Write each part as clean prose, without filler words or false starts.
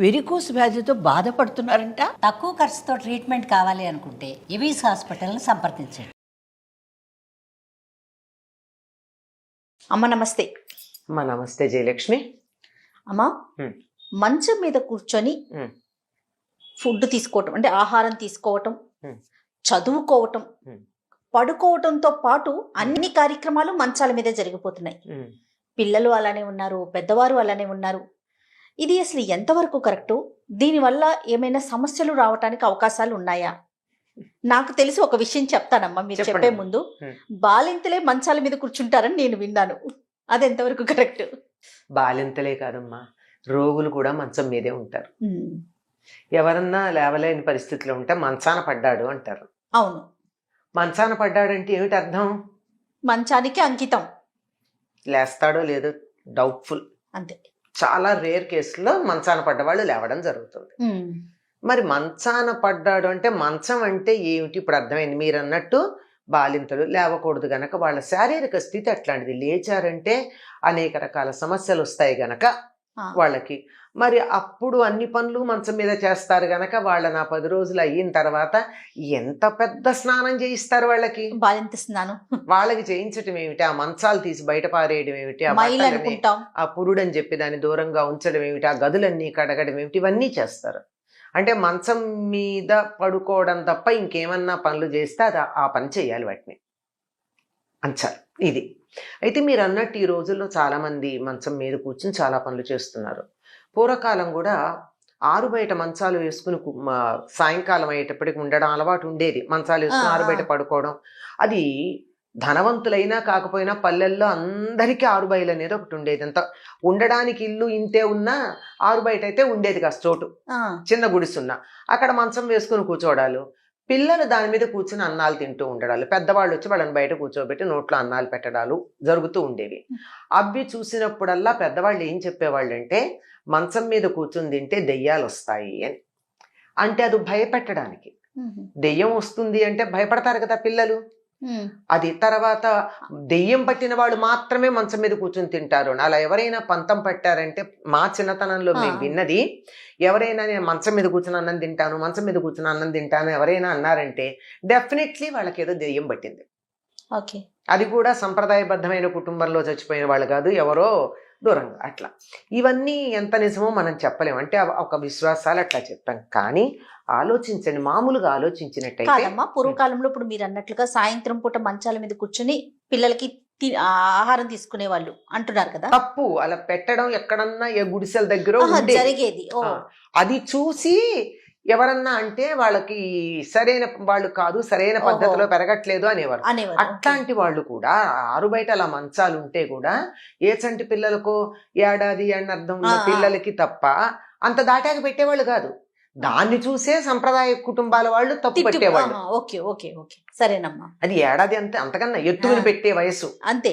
Varicose వ్యాధితో బాధపడుతున్నారంట. తక్కువ ఖర్చుతో ట్రీట్మెంట్ కావాలి అనుకుంటే ఎవిస్ హాస్పిటల్ని సంప్రదించండి. అమ్మ నమస్తే. అమ్మా నమస్తే జయలక్ష్మి. అమ్మా, మంచం మీద కూర్చొని ఫుడ్ తీసుకోవటం అంటే ఆహారం తీసుకోవటం, చదువుకోవటం, పడుకోవటంతో పాటు అన్ని కార్యక్రమాలు మంచాల మీదే జరిగిపోతున్నాయి. పిల్లలు అలానే ఉన్నారు, పెద్దవారు అలానే ఉన్నారు. ఇది అసలు ఎంతవరకు కరెక్టు? దీనివల్ల ఏమైనా సమస్యలు రావటానికి అవకాశాలు ఉన్నాయా? నాకు తెలిసి ఒక విషయం చెప్తానమ్మా, మీరు చెప్పే ముందు. బాలింతలే మంచాల మీద కూర్చుంటారని నేను విన్నాను. అది ఎంతవరకు కరెక్ట్? బాలింతలే కాదమ్మా, రోగులు కూడా మంచం మీదే ఉంటారు. ఎవరన్నా లేవలేని పరిస్థితిలో ఉంటే మంచాన పడ్డాడు అంటారు. అవును. మంచాన పడ్డాడంటే ఏమిటి అర్థం? మంచానికి అంకితం. లేస్తాడో లేదో డౌట్ఫుల్. అంతే. చాలా రేర్ కేసుల్లో మంచాన పడ్డవాళ్ళు లేవడం జరుగుతుంది. మరి మంచాన పడ్డాడు అంటే మంచం అంటే ఏమిటి? ఇప్పుడు అర్థమైంది. మీరు అన్నట్టు బాలింతలు లేవకూడదు గనక వాళ్ళ శారీరక స్థితి అట్లాంటిది. లేచారంటే అనేక రకాల సమస్యలు వస్తాయి గనక వాళ్ళకి. మరి అప్పుడు అన్ని పనులు మంచం మీద చేస్తారు గనక వాళ్ళ నా 10 రోజులు అయిన తర్వాత ఎంత పెద్ద స్నానం చేయిస్తారు వాళ్ళకి? బాలింత స్నానం వాళ్ళకి చేయించడం ఏమిటి? ఆ మంచాలు తీసి బయట పారేయడం ఏమిటి? ఆ పురుడని చెప్పి దాన్ని దూరంగా ఉంచడం ఏమిటి? ఆ గదులన్నీ కడగడం ఏమిటి? ఇవన్నీ చేస్తారు. అంటే మంచం మీద పడుకోవడం తప్ప ఇంకేమన్నా పనులు చేస్తే అది ఆ పని చేయాలి వాటిని అంచాలి. ఇది అయితే మీరు అన్నట్టు ఈ రోజుల్లో చాలామంది మంచం మీద కూర్చుని చాలా పనులు చేస్తున్నారు. పూర్వకాలం కూడా ఆరు బయట మంచాలు వేసుకుని సాయంకాలం అయ్యేటప్పటికి ఉండడం అలవాటు ఉండేది. మంచాలు వేసుకుని ఆరు బయట పడుకోవడం. అది ధనవంతులైనా కాకపోయినా పల్లెల్లో అందరికీ ఆరుబయలు అనేది ఒకటి ఉండేది. అంత ఉండడానికి ఇల్లు ఇంతే ఉన్నా ఆరుబయట అయితే ఉండేది కాస్త చోటు, చిన్న గుడిసున్నా అక్కడ మంచం వేసుకుని కూర్చోవడాలు, పిల్లలు దాని మీద కూర్చుని అన్నాలు తింటూ ఉండడాలు, పెద్దవాళ్ళు వచ్చి వాళ్ళని బయట కూర్చోబెట్టి నోట్లో అన్నాలు పెట్టడాలు జరుగుతూ ఉండేవి. అవి చూసినప్పుడల్లా పెద్దవాళ్ళు ఏం చెప్పేవాళ్ళు అంటే, మంచం మీద కూర్చుని తింటే దెయ్యాలు వస్తాయి అని. అంటే అది భయపెట్టడానికి. దెయ్యం వస్తుంది అంటే భయపడతారు కదా పిల్లలు. అది తర్వాత దెయ్యం పట్టిన వాళ్ళు మాత్రమే మంచం మీద కూర్చొని తింటారు. అలా ఎవరైనా పంతం పట్టారంటే, మా చిన్నతనంలో మేము విన్నది, ఎవరైనా నేను మంచం మీద కూర్చుని అన్నం తింటాను, మంచం మీద కూర్చుని అన్నం తింటాను ఎవరైనా అన్నారంటే డెఫినెట్లీ వాళ్ళకి ఏదో దెయ్యం పట్టింది. అది కూడా సంప్రదాయబద్ధమైన కుటుంబంలో చచ్చిపోయిన వాళ్ళు కాదు, ఎవరో దూరంగా. అట్లా ఇవన్నీ ఎంత నిజమో మనం చెప్పలేము. అంటే ఒక విశ్వాసాలు అట్లా చెప్పాం. కానీ ఆలోచించండి, మామూలుగా ఆలోచించినట్టయితే పూర్వకాలంలో ఇప్పుడు మీరు అన్నట్లుగా సాయంత్రం పూట మంచాల మీద కూర్చుని పిల్లలకి ఆహారం తీసుకునే వాళ్ళు అంటున్నారు కదా. తప్పు అలా పెట్టడం ఎక్కడన్నా ఏ గుడిసెల దగ్గర జరిగేది. అది చూసి ఎవరన్నా అంటే వాళ్ళకి సరైన వాళ్ళు కాదు, సరైన పద్ధతిలో పెరగట్లేదు అనేవారు. అట్లాంటి వాళ్ళు కూడా ఆరు బయట అలా మంచాలు ఉంటే కూడా ఏ చంటి పిల్లలకు ఏడాది అని అర్థం ఉన్న పిల్లలకి తప్ప అంత దాటాక పెట్టేవాళ్ళు కాదు. దాన్ని చూసే సంప్రదాయ కుటుంబాల వాళ్ళు తప్పు పెట్టేవాళ్ళు. సరేనమ్మా. అది ఏడాది అంతే, అంతకన్నా ఎత్తుకుని పెట్టే వయసు అంతే,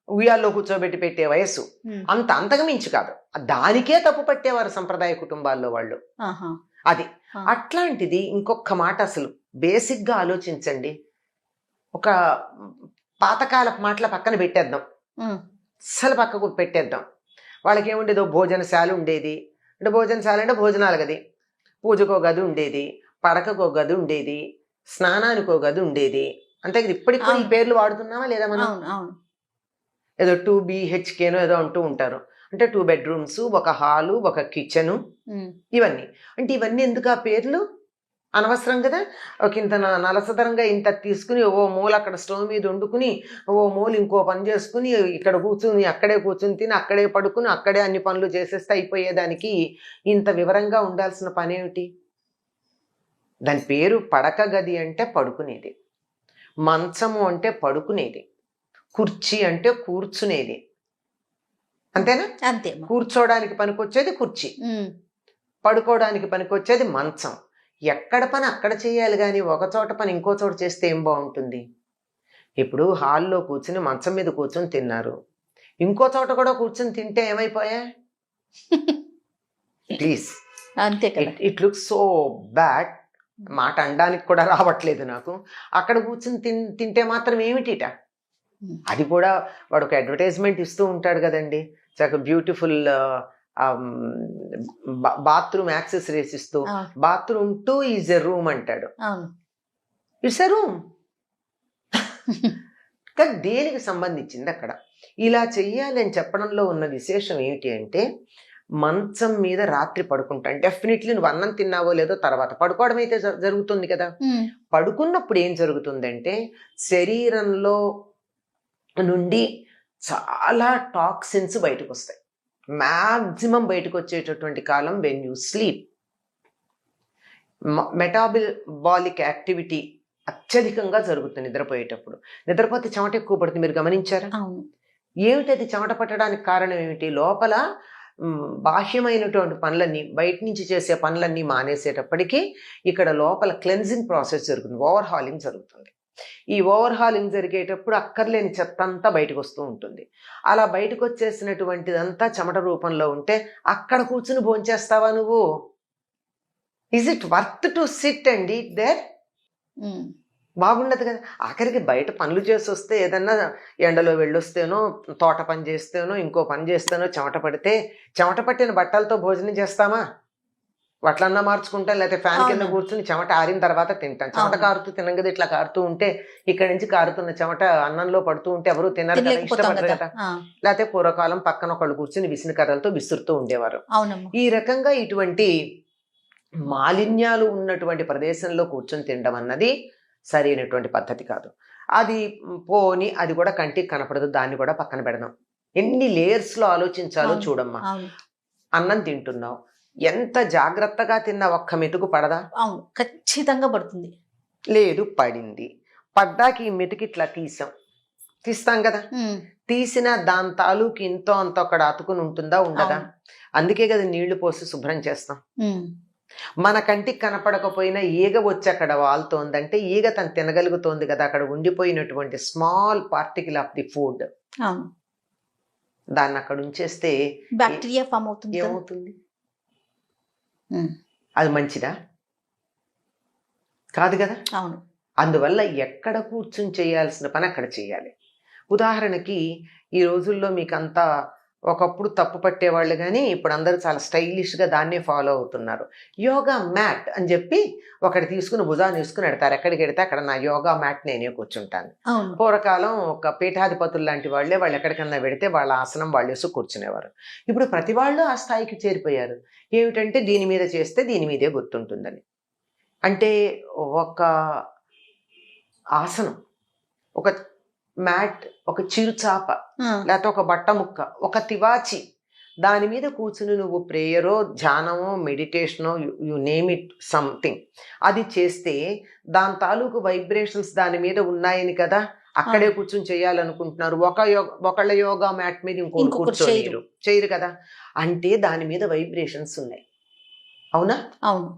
ఉయ్యాల్లో కూర్చోబెట్టి పెట్టే వయసు అంతకు మించి కాదు. దానికే తప్పు పట్టేవారు సంప్రదాయ కుటుంబాల్లో వాళ్ళు. అది అట్లాంటిది. ఇంకొక మాట, అసలు బేసిక్ గా ఆలోచించండి. ఒక పాతకాల మాటల పక్కన పెట్టేద్దాం, అసలు పక్కకు పెట్టేద్దాం. వాళ్ళకి ఏముండేదో భోజనశాల ఉండేది. అంటే భోజనశాల అంటే భోజనాలు గది, పూజకో గది ఉండేది, పడకకో గది ఉండేది, స్నానానికో గది ఉండేది. అంతే కదా. ఇప్పటికి కూడా ఈ పేర్లు వాడుతున్నామా లేదా మనం? ఏదో 2 BHK ఏదో అంటూ ఉంటారు. అంటే 2 bedrooms, ఒక హాలు, ఒక కిచెను, ఇవన్నీ. అంటే ఇవన్నీ ఎందుకు ఆ పేర్లు? అనవసరం కదా. ఒక ఇంత నలసదరంగా ఇంత తీసుకుని ఓ మూల అక్కడ స్టవ్ మీద వండుకుని, ఓ మూల ఇంకో పని చేసుకుని, ఇక్కడ కూర్చుని అక్కడే కూర్చుని తిని అక్కడే పడుకుని అక్కడే అన్ని పనులు చేసేస్తే అయిపోయేదానికి ఇంత వివరంగా ఉండాల్సిన పనేమిటి? దాని పేరు పడక గది అంటే పడుకునేది, మంచము అంటే పడుకునేది, కుర్చీ అంటే కూర్చునేది. అంతేనా? అంతే. కూర్చోడానికి పనికొచ్చేది కుర్చీ, పడుకోవడానికి పనికొచ్చేది మంచం. ఎక్కడ పని అక్కడ చేయాలి కానీ ఒక చోట పని ఇంకో చోట చేస్తే ఏం బాగుంటుంది? ఇప్పుడు హాల్లో కూర్చుని మంచం మీద కూర్చొని తిన్నారు, ఇంకో చోట కూడా కూర్చొని తింటే ఏమైపోయా? ప్లీజ్, అంతే కదా. It looks so bad. మాట అనడానికి కూడా రావట్లేదు నాకు. అక్కడ కూర్చొని తింటే మాత్రం ఏమిటిట? అది కూడా వాడు ఒక అడ్వర్టైజ్మెంట్ ఇస్తూ ఉంటాడు కదండి, బ్యూటిఫుల్ బాత్రూమ్ యాక్సెసరీస్ ఇస్తూ బాత్రూమ్ 2 ఈజ్ ఎ రూమ్ అంటాడు. అవును. It's a room. కానీ దేనికి సంబంధించింది అక్కడ? ఇలా చెయ్యాలి అని చెప్పడంలో ఉన్న విశేషం ఏమిటి అంటే, మంచం మీద రాత్రి పడుకుంటాను. డెఫినెట్లీ నువ్వు అన్నం తిన్నావో లేదో తర్వాత పడుకోవడం అయితే జరుగుతుంది కదా. పడుకున్నప్పుడు ఏం జరుగుతుందంటే శరీరంలో నుండి చాలా టాక్సిన్స్ బయటకు వస్తాయి. మ్యాక్సిమం బయటకు వచ్చేటటువంటి కాలం when you sleep. Metabolic activity అత్యధికంగా జరుగుతుంది నిద్రపోయేటప్పుడు. నిద్రపోతే చెమట ఎక్కువ పడుతుంది. మీరు గమనించారా? ఏమిటి అది చెమట పట్టడానికి కారణం ఏమిటి? లోపల బాహ్యమైనటువంటి పనులన్నీ, బయట నుంచి చేసే పనులన్నీ మానేసేటప్పటికీ ఇక్కడ లోపల క్లెన్జింగ్ ప్రాసెస్ జరుగుతుంది, ఓవర్హాలింగ్ జరుగుతుంది. ఈ ఓవర్హాలింగ్ జరిగేటప్పుడు అక్కర్లేని చెత్త అంతా బయటకు వస్తూ ఉంటుంది. అలా బయటకు వచ్చేసినటువంటిదంతా చెమట రూపంలో ఉంటే అక్కడ కూర్చుని భోంచేస్తావా నువ్వు? Is it worth to sit and eat there? బాగుండదు కదా. ఆఖరికి బయట పనులు చేసి వస్తే, ఏదన్నా ఎండలో వెళ్ళొస్తేనో, తోట పని చేస్తేనో, ఇంకో పని చేస్తేనో చెమట పడితే, చెమట పట్టిన బట్టలతో భోజనం చేస్తామా? వట్లన్నా మార్చుకుంటాం, లేకపోతే ఫ్యాన్ కింద కూర్చుని చెమట ఆరిన తర్వాత తింటాం. చెమట కారుతూ తినం కదా. ఇట్లా కారుతూ ఉంటే ఇక్కడి నుంచి కారుతున్న చెమట అన్నంలో పడుతూ ఉంటే ఎవరు తినరు కదా, ఇష్టపడరు కదా. లేకపోతే పూర్వకాలం పక్కన ఒకళ్ళు కూర్చుని విసిన కర్రలతో విసురుతూ ఉండేవారు. ఈ రకంగా ఇటువంటి మాలిన్యాలు ఉన్నటువంటి ప్రదేశంలో కూర్చొని తినడం అన్నది సరైనటువంటి పద్ధతి కాదు. అది పోని, అది కూడా కంటికి కనపడదు, దాన్ని కూడా పక్కన పెడదాం. ఎన్ని లేయర్స్లో ఆలోచించాలో చూడమ్మా. అన్నం తింటున్నావు, ఎంత జాగ్రత్తగా తిన్నా ఒక్క మెతుకు పడదా? అవును, ఖచ్చితంగా పడుతుంది. లేదు, పడింది. పడ్డాకి ఈ మెతుకు ఇట్లా తీస్తాం కదా. తీసిన దాని తాలూకు ఇంతో అంత అక్కడ అతుకుని ఉంటుందా, ఉండదా? అందుకే కదా నీళ్లు పోసి శుభ్రం చేస్తాం. మన కంటికి కనపడకపోయినా ఈగ వచ్చి అక్కడ వాళ్తోందంటే ఈగ తను తినగలుగుతోంది కదా. అక్కడ ఉండిపోయినటువంటి small particle of the food, దాన్ని అక్కడ ఉంచేస్తే బ్యాక్టీరియా ఫామ్ అవుతుంది. ఏమవుతుంది? అది మంచిదా? కాదు కదా. అవును. అందువల్ల ఎక్కడ కూర్చుని చేయాల్సిన పని అక్కడ చేయాలి. ఉదాహరణకి ఈ రోజుల్లో మీకంతా, ఒకప్పుడు తప్పు పట్టేవాళ్ళు కానీ ఇప్పుడు అందరూ చాలా స్టైలిష్గా దాన్నే ఫాలో అవుతున్నారు. యోగా మ్యాట్ అని చెప్పి ఒకటి తీసుకుని భుజాన్ని తీసుకుని పెడతారు. ఎక్కడికి వెడితే అక్కడ నా యోగా మ్యాట్ నేనే కూర్చుంటాను. పూర్వకాలం ఒక పీఠాధిపతులు లాంటి వాళ్ళే వాళ్ళు ఎక్కడికన్నా పెడితే వాళ్ళ ఆసనం వాళ్ళు వేసి కూర్చునేవారు. ఇప్పుడు ప్రతి వాళ్ళు ఆ స్థాయికి చేరిపోయారు. ఏమిటంటే దీని మీద చేస్తే దీని మీదే గుర్తుంటుందని. అంటే ఒక ఆసనం, ఒక మ్యాట్, ఒక చిరుచాప, లేకపోతే ఒక బట్ట ముక్క, ఒక తివాచి, దాని మీద కూర్చుని నువ్వు ప్రేయరో, ధ్యానమో, మెడిటేషనో, యు నేమ్ ఇట్ సంథింగ్, అది చేస్తే దాని తాలూకు వైబ్రేషన్స్ దాని మీద ఉన్నాయని కదా అక్కడే కూర్చొని చేయాలనుకుంటున్నారు. ఒకళ్ళ యోగా మ్యాట్ మీద ఇంకొకరు కూర్చొని చేయరు కదా. అంటే దాని మీద వైబ్రేషన్స్ ఉన్నాయి. అవునా? అవును.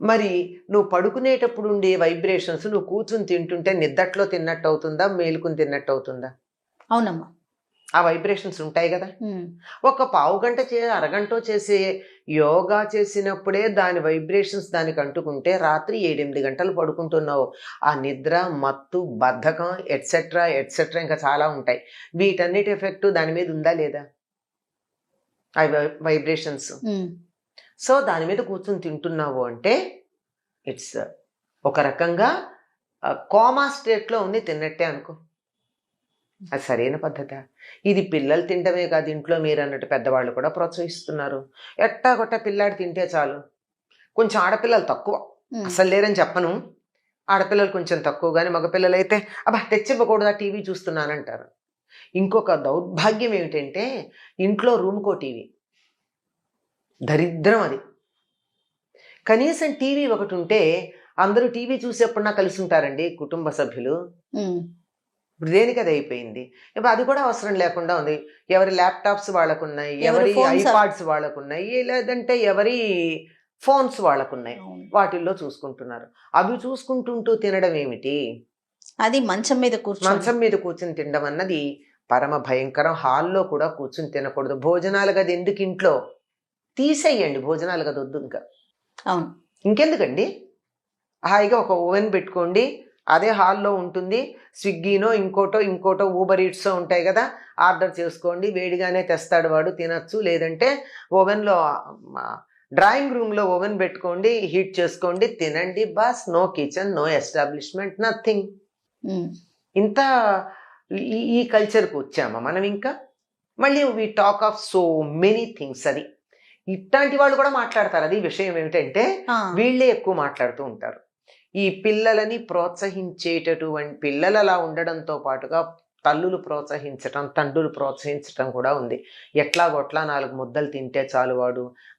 మరి నువ్వు పడుకునేటప్పుడు ఉండే వైబ్రేషన్స్ నువ్వు కూర్చుని తింటుంటే నిద్దట్లో తిన్నట్టు అవుతుందా, మేలుకుని తిన్నట్టు అవుతుందా? అవునమ్మా, ఆ వైబ్రేషన్స్ ఉంటాయి కదా. ఒక పావు గంట అరగంట చేసే యోగా చేసినప్పుడే దాని వైబ్రేషన్స్ దానికి అంటుకుంటే రాత్రి 7-8 గంటలు పడుకుంటున్నావు. ఆ నిద్ర, మత్తు, బద్ధకం, ఎట్సెట్రా ఎట్సెట్రా ఇంకా చాలా ఉంటాయి. వీటన్నిటి ఎఫెక్ట్ దాని మీద ఉందా లేదా? ఆ వైబ్రేషన్స్. సో దాని మీద కూర్చొని తింటున్నావు అంటే ఇట్స్ ఒక రకంగా కోమా స్టేట్లో ఉంది తిన్నట్టే అనుకో. అది సరైన పద్ధత? ఇది పిల్లలు తింటమే కాదు, ఇంట్లో మీరు అన్నట్టు పెద్దవాళ్ళు కూడా ప్రోత్సహిస్తున్నారు. ఎట్టా కొట్ట పిల్లాడు తింటే చాలు. కొంచెం ఆడపిల్లలు తక్కువ, అసలు లేరని చెప్పను, ఆడపిల్లలు కొంచెం తక్కువ, కానీ మగపిల్లలు అయితే అబ్బా తెచ్చివ్వకూడదా, టీవీ చూస్తున్నానంటారు. ఇంకొక దౌర్భాగ్యం ఏమిటంటే ఇంట్లో రూమ్కో టీవీ. దరిద్రం అది. కనీసం టీవీ ఒకటి ఉంటే అందరూ టీవీ చూసేప్పుడన్నా కలిసి ఉంటారండి కుటుంబ సభ్యులు. ఇప్పుడు దేనికి అది అయిపోయింది. ఇప్పుడు అది కూడా అవసరం లేకుండా ఉంది. ఎవరి ల్యాప్టాప్స్ వాళ్ళకున్నాయి, ఎవరి ఐపాడ్స్ వాళ్ళకున్నాయి, లేదంటే ఎవరి ఫోన్స్ వాళ్ళకున్నాయి, వాటిల్లో చూసుకుంటున్నారు. అవి చూసుకుంటుంటూ తినడం ఏమిటి? అది మంచం మీద కూర్చుని తినడం అన్నది పరమ భయంకరం. హాల్లో కూడా కూర్చుని తినకూడదు. భోజనాలు గది ఎందుకు ఇంట్లో తీసేయండి, భోజనాలు గది వద్దు ఇంకా. అవును, ఇంకెందుకండి? హాయిగా ఒక ఓవెన్ పెట్టుకోండి, అదే హాల్లో ఉంటుంది. స్విగ్గీనో ఇంకోటో ఊబర్ ఈట్సో ఉంటాయి కదా, ఆర్డర్ చేసుకోండి, వేడిగానే తెస్తాడు వాడు, తినచ్చు. లేదంటే ఓవెన్లో డ్రాయింగ్ రూమ్లో ఓవెన్ పెట్టుకోండి, హీట్ చేసుకోండి, తినండి boss. No kitchen, no establishment, nothing. ఇంత ఈ కల్చర్కి వచ్చామా మనం? ఇంకా మళ్ళీ we talk of so many things. అది ఇట్లాంటి వాళ్ళు కూడా మాట్లాడతారు. అది విషయం ఏమిటంటే వీళ్ళే ఎక్కువ మాట్లాడుతూ ఉంటారు. ఈ పిల్లలని ప్రోత్సహించేటటువంటి పిల్లలు అలా ఉండడంతో పాటుగా తల్లులు ప్రోత్సహించటం, తండ్రులు ప్రోత్సహించటం కూడా ఉంది. ఎట్లాగొట్లా 4 ముద్దలు తింటే చాలు,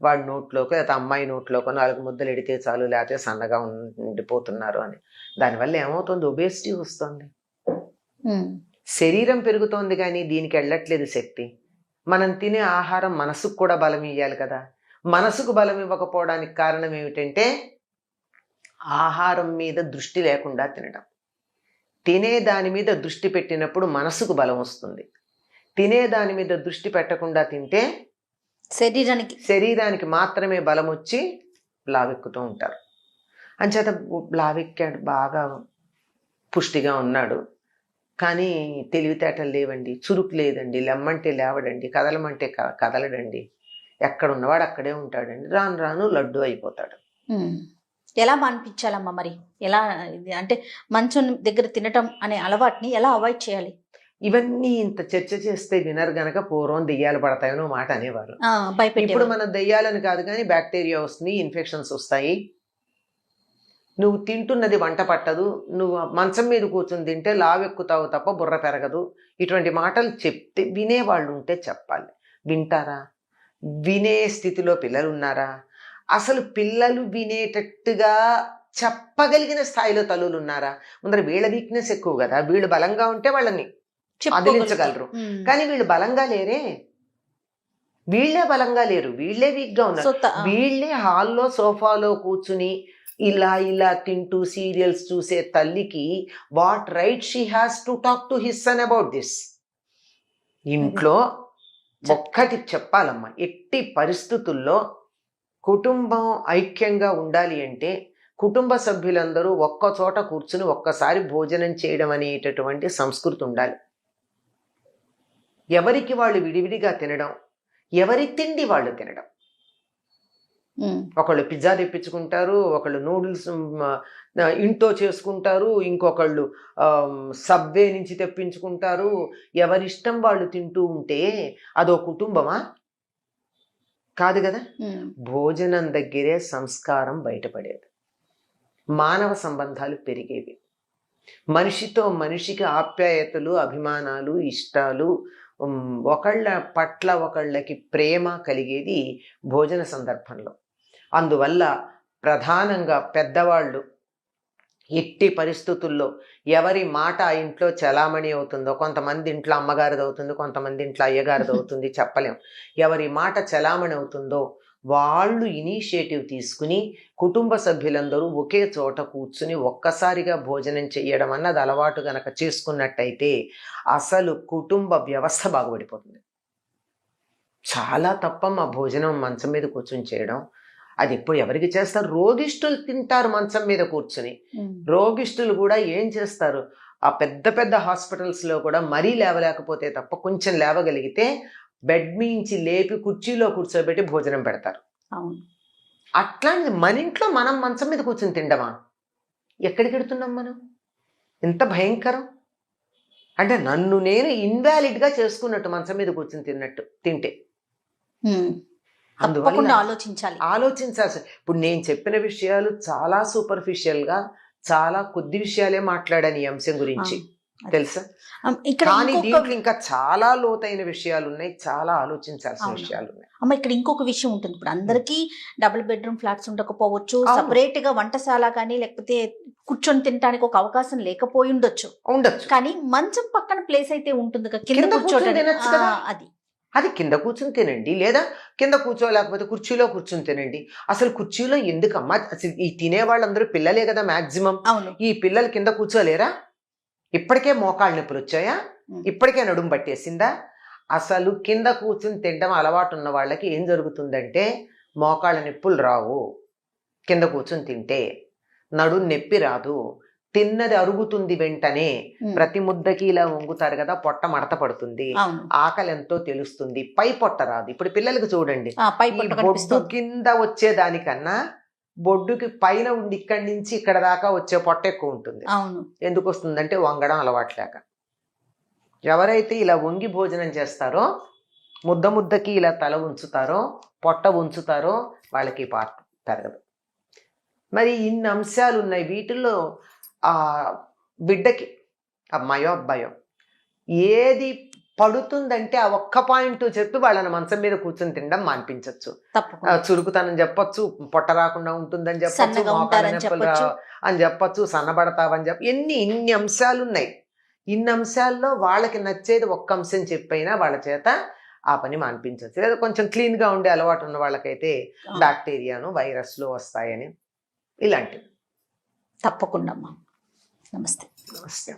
వాడి నోట్లోకి లేకపోతే అమ్మాయి నోట్లోకి 4 ముద్దలు ఎడితే చాలు, లేకపోతే సన్నగా ఉండిపోతున్నారు అని. దానివల్ల ఏమవుతుంది? ఒబేసిటీ వస్తుంది, శరీరం పెరుగుతోంది, కానీ దీనికి వెళ్ళట్లేదు శక్తి. మనం తినే ఆహారం మనసుకు కూడా బలం ఇవ్వాలి కదా. మనసుకు బలం ఇవ్వకపోవడానికి కారణం ఏమిటంటే ఆహారం మీద దృష్టి లేకుండా తినడం. తినే దాని మీద దృష్టి పెట్టినప్పుడు మనసుకు బలం వస్తుంది. తినే దాని మీద దృష్టి పెట్టకుండా తింటే శరీరానికి మాత్రమే బలం వచ్చి లావెక్కుతూ ఉంటారు. అంచేత లావెక్కాడు, బాగా పుష్టిగా ఉన్నాడు, కానీ తెలివితేటలు లేవండి, చురుకు లేదండి, లెమ్మంటే లేవడండి, కదలమంటే కదలడండి, ఎక్కడ ఉన్నవాడు అక్కడే ఉంటాడండి, రాను రాను లడ్డు అయిపోతాడు. ఎలా మానిపించాలమ్మా మరి? ఎలా అంటే మంచం దగ్గర తినటం అనే అలవాటుని ఎలా అవాయిడ్ చేయాలి? ఇవన్నీ ఇంత చర్చ చేస్తే వినరు గనక పూర్వం దెయ్యాలు పడతాయనో మాట అనేవారు. భయపెట్టే ఇప్పుడు మనం దెయ్యాలని కాదు, కానీ బ్యాక్టీరియా వస్తుంది, ఇన్ఫెక్షన్స్ వస్తాయి. నువ్వు తింటున్నది వంట పట్టదు, నువ్వు మంచం మీద కూర్చుని తింటే లావెక్కుతావు తప్ప బుర్ర పెరగదు, ఇటువంటి మాటలు చెప్తే వినేవాళ్ళు ఉంటే చెప్పాలి. వింటారా? వినే స్థితిలో పిల్లలు ఉన్నారా? అసలు పిల్లలు వినేటట్టుగా చెప్పగలిగిన స్థాయిలో తల్లులు ఉన్నారా? ముందర వీళ్ళ వీక్నెస్ ఎక్కువ కదా, వీళ్ళు బలంగా ఉంటే వాళ్ళని అదిలించగలరు, కానీ వీళ్ళు బలంగా లేరే. వీళ్ళే బలంగా లేరు, వీళ్ళే వీక్గా ఉన్నారు. వీళ్ళే హాల్లో సోఫాలో కూర్చుని ఇలా తింటూ సీరియల్స్ చూసే తల్లికి what right she has to talk to his son about this? ఇంట్లో ఒక్కటి చెప్పాలమ్మా, ఎట్టి పరిస్థితుల్లో కుటుంబం ఐక్యంగా ఉండాలి అంటే కుటుంబ సభ్యులందరూ ఒక్క చోట కూర్చుని ఒక్కసారి భోజనం చేయడం అనేటటువంటి సంస్కృతి ఉండాలి. ఎవరికి వాళ్ళు విడివిడిగా తినడం, ఎవరి తిండి వాళ్ళు తినడం. ఒకళ్ళు పిజ్జా తెప్పించుకుంటారు, ఒకళ్ళు నూడిల్స్ ఇంట్లో చేసుకుంటారు, ఇంకొకళ్ళు సబ్వే నుంచి తెప్పించుకుంటారు. ఎవరిష్టం వాళ్ళు తింటూ ఉంటే అదో కుటుంబమా? కాదు కదా. భోజనం దగ్గరే సంస్కారం బయటపడేది, మానవ సంబంధాలు పెరిగేవి, మనిషితో మనిషికి ఆప్యాయతలు, అభిమానాలు, ఇష్టాలు, ఒకళ్ళ పట్ల ఒకళ్ళకి ప్రేమ కలిగేది భోజన సందర్భంలో. అందువల్ల ప్రధానంగా పెద్దవాళ్ళు ఎట్టి పరిస్థితుల్లో ఎవరి మాట ఆ ఇంట్లో చలామణి అవుతుందో, కొంతమంది ఇంట్లో అమ్మగారిది అవుతుంది, కొంతమంది ఇంట్లో అయ్యగారిది అవుతుంది, చెప్పలేం. ఎవరి మాట చలామణి అవుతుందో వాళ్ళు ఇనిషియేటివ్ తీసుకుని కుటుంబ సభ్యులందరూ ఒకే చోట కూర్చుని ఒక్కసారిగా భోజనం చేయడం అన్నది అలవాటు గనక చేసుకున్నట్టయితే అసలు కుటుంబ వ్యవస్థ బాగుపడిపోతుంది. చాలా తప్పమ్మా భోజనం మంచం మీద కూర్చుని చేయడం. అది ఎప్పుడు ఎవరికి చేస్తారు? రోగిష్ఠులు తింటారు మంచం మీద కూర్చుని. రోగిష్ఠులు కూడా ఏం చేస్తారు? ఆ పెద్ద పెద్ద హాస్పిటల్స్లో కూడా మరీ లేవలేకపోతే తప్ప కొంచెం లేవగలిగితే బెడ్ మించి లేపి కుర్చీలో కూర్చోబెట్టి భోజనం పెడతారు. అట్లాంటిది మన ఇంట్లో మనం మంచం మీద కూర్చొని తిండమా? ఎక్కడికి వెడుతున్నాం మనం? ఎంత భయంకరం అంటే నన్ను నేను ఇన్వాలిడ్గా చేసుకున్నట్టు మంచం మీద కూర్చొని తింటే. అందువల్ల ఆలోచించాల్సి. ఇప్పుడు నేను చెప్పిన విషయాలు చాలా సూపర్ఫిషియల్గా, చాలా కొద్ది విషయాలే మాట్లాడాను ఈ అంశం గురించి, తెలుసా? కానీ దీంట్లో ఇంకా చాలా లోతైన విషయాలు ఉన్నాయి, చాలా ఆలోచించాల్సిన విషయాలు ఉన్నాయి. అమ్మ ఇక్కడ ఇంకొక విషయం ఉంటుంది. ఇప్పుడు అందరికీ డబుల్ బెడ్రూమ్ ఫ్లాట్స్ ఉండకపోవచ్చు, సపరేట్ గా వంటశాల కానీ లేకపోతే కూర్చొని తినడానికి ఒక అవకాశం లేకపోయి ఉండొచ్చు, కానీ మంచం పక్కన ప్లేస్ అయితే ఉంటుంది కదా, కింద కూర్చోడానికి. అది కింద కూర్చుని తినండి, లేదా కింద కూర్చోలేకపోతే కుర్చీలో కూర్చుని తినండి. అసలు కుర్చీలో ఎందుకమ్మా? అసలు ఈ తినే వాళ్ళందరూ పిల్లలే కదా మాక్సిమం. ఈ పిల్లలు కింద కూర్చోలేరా? ఇప్పటికే మోకాళ్ళ నొప్పులు వచ్చాయా? ఇప్పటికే నడుము పట్టేసిందా? అసలు కింద కూర్చుని తినడం అలవాటు ఉన్న వాళ్ళకి ఏం జరుగుతుందంటే మోకాళ్ళ నొప్పులు రావు. కింద కూర్చుని తింటే నడుము నొప్పి రాదు, తిన్నది అరుగుతుంది వెంటనే, ఉమ్. ప్రతి ముద్దకి ఇలా వంగుతారు కదా, పొట్ట మడత పడుతుంది, అవును. ఆకలి ఎంతో తెలుస్తుంది, పై పొట్ట రాదు. ఇప్పుడు పిల్లలకు చూడండి, పై ఈ పొట్ట బొడ్డు కనిపిస్తుంది. కింద వచ్చేదానికన్నా బొడ్డుకి పైన ఉండి ఇక్కడి నుంచి ఇక్కడ దాకా వచ్చే పొట్ట ఎక్కువ ఉంటుంది. అవును. ఎందుకు వస్తుందంటే వంగడం అలవాట్లేక. ఎవరైతే ఇలా వంగి భోజనం చేస్తారో, ముద్ద ముద్దకి ఇలా తల ఉంచుతారో, పొట్ట ఉంచుతారో, వాళ్ళకి ఈ పార్ట్ పెరగదు. మరి ఇన్ని అంశాలు ఉన్నాయి. వీటిల్లో ఆ బిడ్డకి అమ్మాయో అబ్బాయో ఏది పడుతుందంటే ఆ ఒక్క పాయింట్ చెప్పి వాళ్ళని మంచం మీద కూర్చొని తినడం మాన్పించవచ్చు. తప్పకుండా. చురుకుతనం చెప్పొచ్చు, పొట్ట రాకుండా ఉంటుందని చెప్పొచ్చు, సన్నగా మోకాళ్ళ ఉంటారని నొప్పులు చెప్పొచ్చు. అని చెప్పొచ్చు, సన్నబడతావని ఇన్ని అంశాలు ఉన్నాయి. ఇన్ని అంశాల్లో వాళ్ళకి నచ్చేది ఒక్క అంశం చెప్పైనా వాళ్ళ చేత ఆ పని మాన్పించవచ్చు. లేదా కొంచెం క్లీన్గా ఉండే అలవాటు ఉన్న వాళ్ళకైతే బ్యాక్టీరియాను, వైరస్లు వస్తాయని ఇలాంటివి. తప్పకుండా అమ్మా. నమస్తే. నమస్తే.